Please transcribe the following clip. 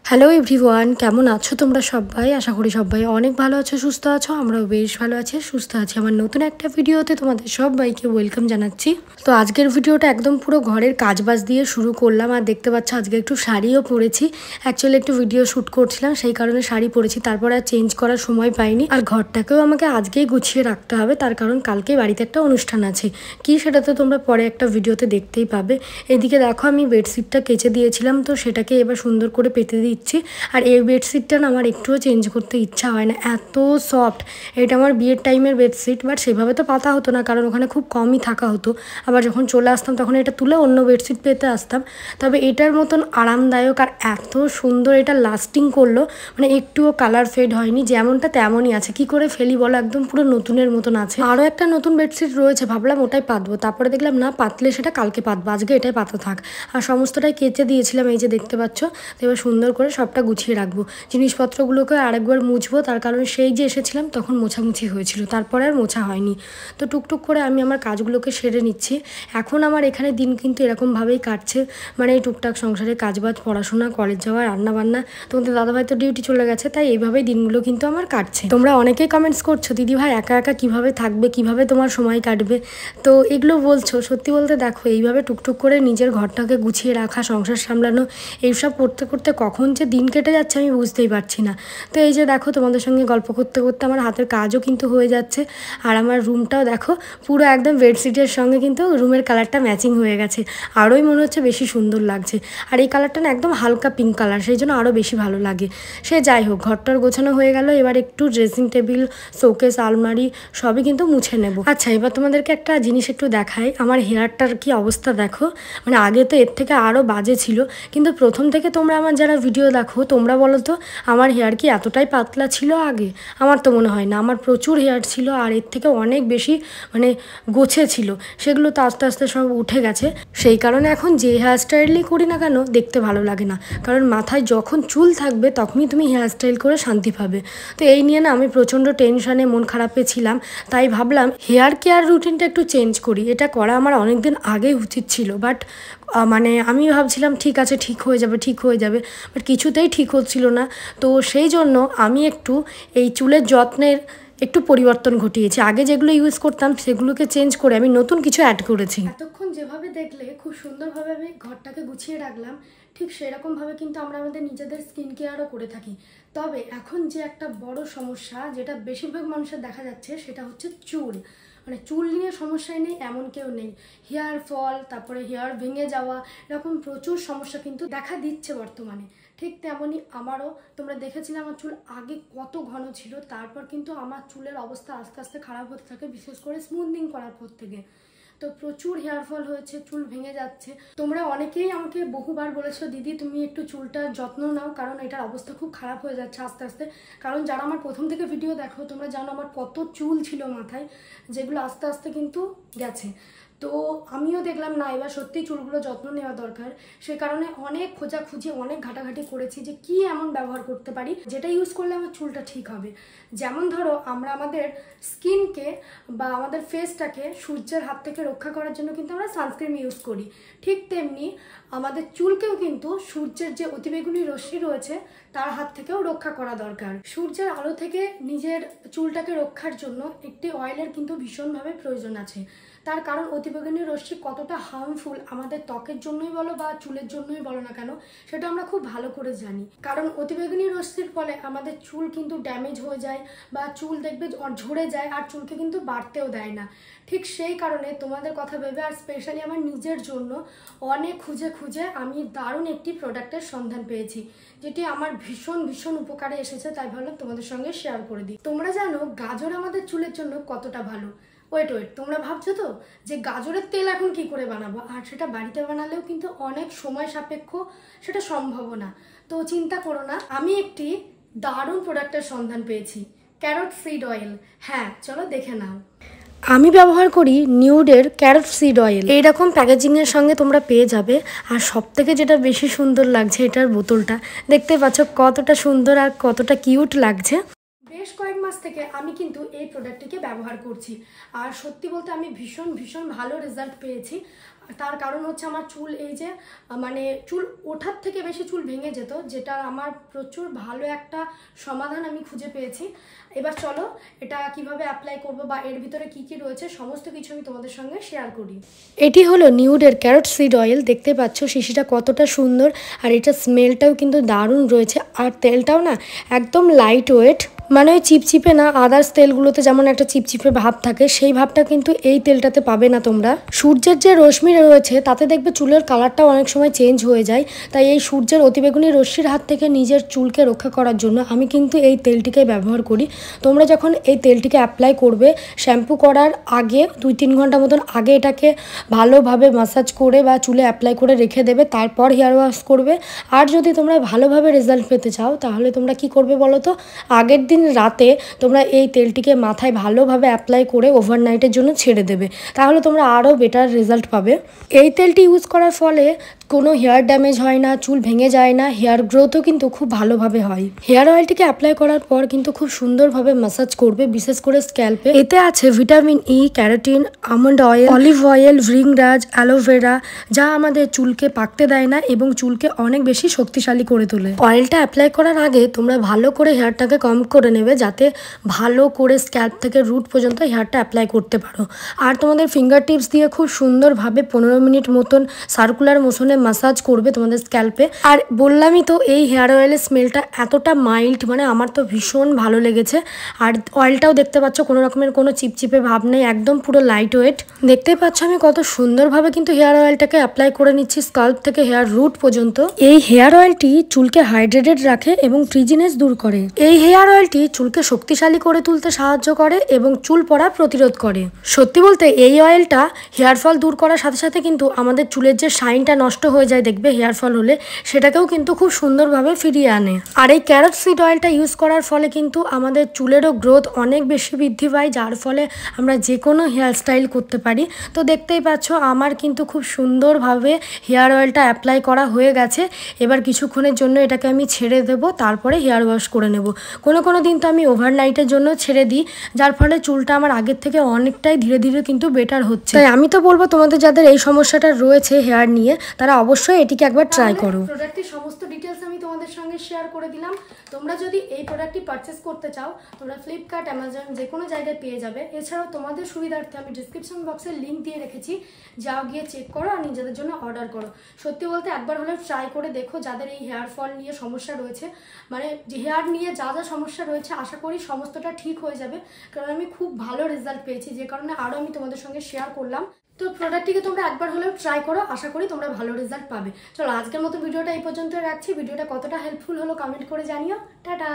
Hello everyone, কেমন আছো তোমরা সবাই? আশা করি সবাই অনেক ভালো আছো, সুস্থ আছো। আমরাও বেশ ভালো আছি, সুস্থ আছি। আমার নতুন একটা ভিডিওতে তোমাদের সবাইকে ওয়েলকাম জানাচ্ছি। তো আজকের ভিডিওটা একদম পুরো ঘরের কাজবাজ দিয়ে শুরু করলাম। আর দেখতে পাচ্ছ আজকে একটু শাড়িও পরেছি। অ্যাকচুয়ালি একটু ভিডিও শ্যুট করছিলাম, সেই কারণে শাড়ি পরেছি। তারপর আর চেঞ্জ করার সময় পাইনি। আর ঘরটাকেও আমাকে আজকেই গুছিয়ে রাখতে হবে, তার কারণ কালকে বাড়িতে একটা অনুষ্ঠান আছে। কি সেটা তো তোমরা পরে একটা ভিডিওতে দেখতেই পাবে। এদিকে দেখো আমি বেডশিটটা কেচে দিয়েছিলাম, তো সেটাকে এবার সুন্দর করে পেতে দিচ্ছি। আর এই বেডশিটটা না আমার একটুও চেঞ্জ করতে ইচ্ছা হয় না, এত সফট। এটা আমার বিয়ের টাইমের বেডশিট, বাট সেভাবে তো পাতা হতো না, কারণ ওখানে খুব কমই থাকা হতো। আবার যখন চলে আসতাম তখন এটা তুলে অন্য বেডশিট পেতে আসতাম। তবে এটার মতন আরামদায়ক আর এত সুন্দর, এটা লাস্টিং করলো, মানে একটুও কালার ফেড হয়নি, যেমনটা তেমনই আছে। কি করে ফেলি বলো, একদম পুরো নতুনের মতন আছে। আরও একটা নতুন বেডশিট রয়েছে, ভাবলাম ওটাই পাতবো, তারপরে দেখলাম না, পাতলে সেটা কালকে পাতবো, আজকে এটাই পাতা থাক। আর সমস্তটাই কেচে দিয়েছিলাম, এই যে দেখতে পাচ্ছ। তো এবার সুন্দর করে সবটা গুছিয়ে রাখবো। জিনিসপত্রগুলোকে আরেকবার মুছবো, তার কারণ সেই যে এসেছিলাম তখন মোছামুছি হয়েছিল, তারপরে আর মোছা হয়নি। তো টুকটুক করে আমি আমার কাজগুলোকে সেরে নিচ্ছি। এখন আমার এখানে দিন কিন্তু এরকমভাবেই কাটছে, মানে এই টুকটাক সংসারে কাজবাজ, পড়াশোনা, কলেজ যাওয়া, রান্নাবান্না। তোমাদের দাদাভাই তো ডিউটি চলে গেছে, তাই এইভাবেই দিনগুলো কিন্তু আমার কাটছে। তোমরা অনেকেই কমেন্টস করছো, দিদি ভাই একা একা কীভাবে থাকবে, কীভাবে তোমার সময় কাটবে। তো এগুলো বলছো, সত্যি বলতে দেখো এইভাবে টুকটুক করে নিজের ঘরটাকে গুছিয়ে রাখা, সংসার সামলানো, এইসব করতে করতে কখন যে দিন কেটে যাচ্ছে আমি বুঝতেই পারছি না। তো এই যে দেখো তোমাদের সঙ্গে গল্প করতে করতে আমার হাতের কাজও কিন্তু হয়ে যাচ্ছে। আর আমার রুমটাও দেখো পুরো একদম বেডশিটের সঙ্গে কিন্তু রুমের কালারটা ম্যাচিং হয়ে গেছে। আরোই মনে হচ্ছে বেশি সুন্দর লাগছে। আর এই কালারটা না একদম হালকা পিঙ্ক কালার, সেই জন্য আরও বেশি ভালো লাগে। সে যাই হোক, ঘরটার গোছানো হয়ে গেল। এবার একটু ড্রেসিং টেবিল, শোকেস, আলমারি সবই কিন্তু মুছে নেব। আচ্ছা, এবার তোমাদেরকে একটা জিনিস একটু দেখাই। আমার হেয়ারটার কি অবস্থা দেখো, মানে আগে তো এর থেকে আরও বাজে ছিল, কিন্তু প্রথম থেকে তোমরা আমার যারা ভিডিও দেখো তোমরা বলো তো আমার হেয়ার কি এতটাই পাতলা ছিল আগে? আমার তো মনে হয় না, আমার প্রচুর হেয়ার ছিল, আর এর থেকে অনেক বেশি মানে গোছে ছিল। সেগুলো তো আস্তে আস্তে সব উঠে গেছে। সেই কারণে এখন যে হেয়ার স্টাইলই করি না কেন দেখতে ভালো লাগে না, কারণ মাথায় যখন চুল থাকবে তখনই তুমি হেয়ার স্টাইল করে শান্তি পাবে। তো এই নিয়ে না আমি প্রচণ্ড টেনশানে, মন খারাপে ছিলাম। তাই ভাবলাম হেয়ার কেয়ার রুটিনটা একটু চেঞ্জ করি। এটা করা আমার অনেক দিন আগেই উচিত ছিল, বাট মানে আমি ভাবছিলাম ঠিক আছে, ঠিক হয়ে যাবে, ঠিক হয়ে যাবে, বাট কিছুতেই ঠিক হচ্ছিল না। তো সেই জন্য আমি একটু এই চুলের যত্নের একটু পরিবর্তন ঘটিয়েছি। আগে যেগুলো ইউজ করতাম সেগুলোকে চেঞ্জ করে আমি নতুন কিছু অ্যাড করেছি। এতক্ষণ যেভাবে দেখলে খুব সুন্দরভাবে আমি ঘরটাকে গুছিয়ে রাখলাম, ঠিক সেরকমভাবে কিন্তু আমরা আমাদের নিজেদের স্কিন কেয়ারও করে থাকি। তবে এখন যে একটা বড় সমস্যা, যেটা বেশিরভাগ মানুষের দেখা যাচ্ছে, সেটা হচ্ছে চুল। মানে চুল নিয়ে সমস্যাই নেই এমন কেউ নেই। হেয়ার ফল, তারপরে হেয়ার ভেঙে যাওয়া, এরকম প্রচুর সমস্যা কিন্তু দেখা দিচ্ছে বর্তমানে। ঠিক তেমনই আমারও। তোমরা দেখেছিলে আমার চুল আগে কত ঘন ছিল, তারপর কিন্তু আমার চুলের অবস্থা আস্তে আস্তে খারাপ হতে থাকে, বিশেষ করে স্মুথনিং করার পর থেকে। তো প্রচুর হেয়ার ফল হয়েছে, চুল ভেঙে যাচ্ছে। তোমরা অনেকেই আমাকে বহুবার বলেছো, দিদি তুমি একটু চুলটার যত্ন নাও, কারণ এটার অবস্থা খুব খারাপ হয়ে যাচ্ছে আস্তে আস্তে। কারণ যারা আমার প্রথম থেকে ভিডিও দেখো তোমরা জানো আমার কত চুল ছিল মাথায়, যেগুলো আস্তে আস্তে কিন্তু গেছে। তো আমিও দেখলাম না, এবার সত্যিই চুলগুলো যত্ন নেওয়া দরকার। সে কারণে অনেক খোঁজাখুঁজি, অনেক ঘাটাঘাটি করেছি যে কি এমন ব্যবহার করতে পারি যেটা ইউজ করলে আমার চুলটা ঠিক হবে। যেমন ধরো আমরা আমাদের স্কিনকে বা আমাদের ফেসটাকে সূর্যের হাত থেকে রক্ষা করার জন্য কিন্তু আমরা সানস্ক্রিন ইউজ করি, ঠিক তেমনি আমাদের চুলকেও কিন্তু সূর্যের যে অতিবেগুনি রশ্মি রয়েছে তার হাত থেকেও রক্ষা করা দরকার। সূর্যের আলো থেকে নিজের চুলটাকে রক্ষার জন্য একটি অয়েলের কিন্তু ভীষণভাবে প্রয়োজন আছে। তার কারণ অতিবেগুনি রশ্মি কতটা হার্মফুল আমাদের ত্বকের জন্যই বলো বা চুলের জন্যই বলো না কেন, সেটা আমরা খুব ভালো করে জানি। কারণ অতিবেগুনি রশ্মির ফলে আমাদের চুল কিন্তু ড্যামেজ হয়ে যায়, বা চুল দেখবে ঝরে যায়, আর চুলকে কিন্তু বাড়তেও দেয় না। ঠিক সেই কারণে তোমাদের কথা ভেবে, আর স্পেশালি আমার নিজের জন্য অনেক খুঁজে খুঁজে আমি দারুণ একটি প্রোডাক্টের সন্ধান পেয়েছি, যেটি আমার ভীষণ ভীষণ উপকারে এসেছে। তাই ভাবলাম তোমাদের সঙ্গে শেয়ার করে দিই। তোমরা জানো গাজর আমাদের চুলের জন্য কতটা ভালো। ওয়েট, তোমরা ভাবছো তো যে গাজরের তেল এখন কি করে বানাবো, আর সেটা বাড়িতে বানালেও কিন্তু অনেক সময় সাপেক্ষ, সেটা সম্ভব না। তো চিন্তা করো না, আমি একটি দারুণ প্রোডাক্টের সন্ধান পেয়েছি, ক্যারট সিড অয়েল। হ্যাঁ, চলো দেখে নাও। আমি ব্যবহার করি নিউডের ক্যারট সিড অয়েল। এইরকম প্যাকেজিংয়ের সঙ্গে তোমরা পেয়ে যাবে। আর সব থেকে যেটা বেশি সুন্দর লাগছে, এটার বোতলটা দেখতে পাচ্ছ কতটা সুন্দর আর কতটা কিউট লাগছে। বেশ কয়েক মাস থেকে আমি কিন্তু এই প্রোডাক্টটিকে ব্যবহার করছি, আর সত্যি বলতে আমি ভীষণ ভীষণ ভালো রেজাল্ট পেয়েছি। তার কারণ হচ্ছে আমার চুল এই যে মানে চুল ওঠার থেকে বেশি চুল ভেঙে যেত, যেটা আমার প্রচুর ভালো একটা সমাধান আমি খুঁজে পেয়েছি। এবার চলো এটা কিভাবে অ্যাপ্লাই করব বা এর ভিতরে কি কি রয়েছে সমস্ত কিছু আমি তোমাদের সঙ্গে শেয়ার করি। এটি হলো নিউডের ক্যারট সিড অয়েল। দেখতে পাচ্ছ শিশিটা কতটা সুন্দর, আর এটা স্মেলটাও কিন্তু দারুণ রয়েছে, আর তেলটাও না একদম লাইট ওয়েট, মানে ওই চিপচিপে না। আদার্স তেলগুলোতে যেমন একটা চিপচিপে ভাব থাকে, সেই ভাবটা কিন্তু এই তেলটাতে পাবে না তোমরা। সূর্যের যে রশ্মি রয়েছে তাতে দেখবে চুলের কালারটাও অনেক সময় চেঞ্জ হয়ে যায়, তাই এই সূর্যের অতিবেগুনি রশ্মির হাত থেকে নিজের চুলকে রক্ষা করার জন্য আমি কিন্তু এই তেলটিকে ব্যবহার করি। তোমরা যখন এই তেলটিকে অ্যাপ্লাই করবে, শ্যাম্পু করার আগে 2-3 ঘন্টা মতন আগে এটাকে ভালোভাবে ম্যাসাজ করে বা চুলে অ্যাপ্লাই করে রেখে দেবে, তারপর হেয়ার ওয়াশ করবে। আর যদি তোমরা ভালোভাবে রেজাল্ট পেতে চাও তাহলে তোমরা কি করবে বলো তো, আগের দিন রাতে তোমরা এই তেলটিকে মাথায় ভালোভাবে অ্যাপ্লাই করে ওভারনাইটের জন্য ছেড়ে দেবে, তাহলে তোমরা আরও বেটার রেজাল্ট পাবে। এই তেলটি ইউজ করার ফলে কোনো হেয়ার ড্যামেজ হয় না, চুল ভেঙে যায় না, হেয়ার গ্রোথও কিন্তু খুব ভালোভাবে হয়। হেয়ার অয়েলটিকে অ্যাপ্লাই করার পর কিন্তু খুব সুন্দরভাবে ম্যাসাজ করবে, বিশেষ করে স্ক্যাল্পে। এতে আছে vitamin E, carotene, almond oil, olive oil, bhringraj, aloe vera, যা আমাদের চুলকে পাকতে দেয় না এবং চুলকে অনেক বেশি শক্তিশালী করে তোলে। অয়েলটা অ্যাপ্লাই করার আগে তোমরা ভালো করে হেয়ারটাকে কম করে নেবে, যাতে ভালো করে স্ক্যাল্প থেকে রুট পর্যন্ত হেয়ারটা অ্যাপ্লাই করতে পারো। আর তোমাদের ফিঙ্গার টিপস দিয়ে খুব সুন্দরভাবে 15 মিনিট মতন সার্কুলার মোশনে ম্যাসাজ করবে তোমাদের স্ক্যাল্পে। আর বললামই তো এই হেয়ার অয়েলের স্মেলটা এতটা মাইল্ড, মানে আমার তো ভীষণ ভালো লেগেছে। আর অয়েলটাও দেখতে পাচ্ছ কোনো রকমের কোনো চিপচিপে ভাব নেই, একদম পুরো লাইট ওয়েট। দেখতেই পাচ্ছ আমি কত সুন্দরভাবে কিন্তু হেয়ার অয়েলটাকে অ্যাপ্লাই করে নিচ্ছি স্ক্যাল্প থেকে হেয়ার রুট পর্যন্ত। এই হেয়ার অয়েলটি চুলকে হাইড্রেটেড রাখে এবং ফ্রিজিনেস দূর করে। এই হেয়ার অয়েলটি চুলকে শক্তিশালী করে তুলতে সাহায্য করে এবং চুল পড়া প্রতিরোধ করে। সত্যি বলতে এই অয়েলটা হেয়ার ফল দূর করার সাথে সাথে কিন্তু আমাদের চুলের যে শাইনটা নষ্ট হয়ে যায় দেখবে হেয়ার ফল হলে, সেটাকেও কিন্তু খুব সুন্দরভাবে ফিরিয়ে আনে। আর এই ক্যারট সিড অয়েলটা ইউজ করার ফলে কিন্তু আমাদের চুলেরও গ্রোথ অনেক বেশি বৃদ্ধি পায়, যার ফলে আমরা যে কোনো হেয়ার স্টাইল করতে পারি। তো দেখতেই পাচ্ছ আমার কিন্তু খুব সুন্দরভাবে হেয়ার অয়েলটা অ্যাপ্লাই করা হয়ে গেছে। এবার কিছুক্ষণের জন্য এটাকে আমি ছেড়ে দেবো, তারপরে হেয়ার ওয়াশ করে নেব। কোনো দিন তো আমি ওভারনাইটের জন্য ছেড়ে দিই, যার ফলে চুলটা আমার আগের থেকে অনেকটাই ধীরে ধীরে কিন্তু বেটার হচ্ছে। তাই আমি তো বলবো তোমাদের যাদের এই সমস্যাটা রয়েছে হেয়ার নিয়ে, তারা অবশ্যই এটিকে একবার ট্রাই করো। প্রোডাক্টটির সমস্ত ডিটেলস আমি তোমাদের সঙ্গে শেয়ার করে দিলাম। তোমরা যদি এই প্রোডাক্টটি পারচেস করতে চাও তোমরা ফ্লিপকার্ট, অ্যামাজন যে কোনো জায়গায় পেয়ে যাবে। এছাড়াও তোমাদের সুবিধার্থে আমি ডিসক্রিপশন বক্সে লিঙ্ক দিয়ে রেখেছি, যাও গিয়ে চেক করো আর নিজেদের জন্য অর্ডার করো। সত্যি বলতে একবার হলে ট্রাই করে দেখো, যাদের এই হেয়ার ফল নিয়ে সমস্যা রয়েছে, মানে হেয়ার নিয়ে যা যা সমস্যা রয়েছে আশা করি সমস্তটা ঠিক হয়ে যাবে, কারণ আমি খুব ভালো রেজাল্ট পেয়েছি, যে কারণে আরও আমি তোমাদের সঙ্গে শেয়ার করলাম। তো প্রোডাক্টটিকে তোমরা একবার হলেও ট্রাই করো, আশা করি তোমরা ভালো রেজাল্ট পাবে। চলো আজকের মতো ভিডিওটা এই পর্যন্ত রাখছি। ভিডিওটা কতটা হেল্পফুল হলো কমেন্ট করে জানিও। টাটা।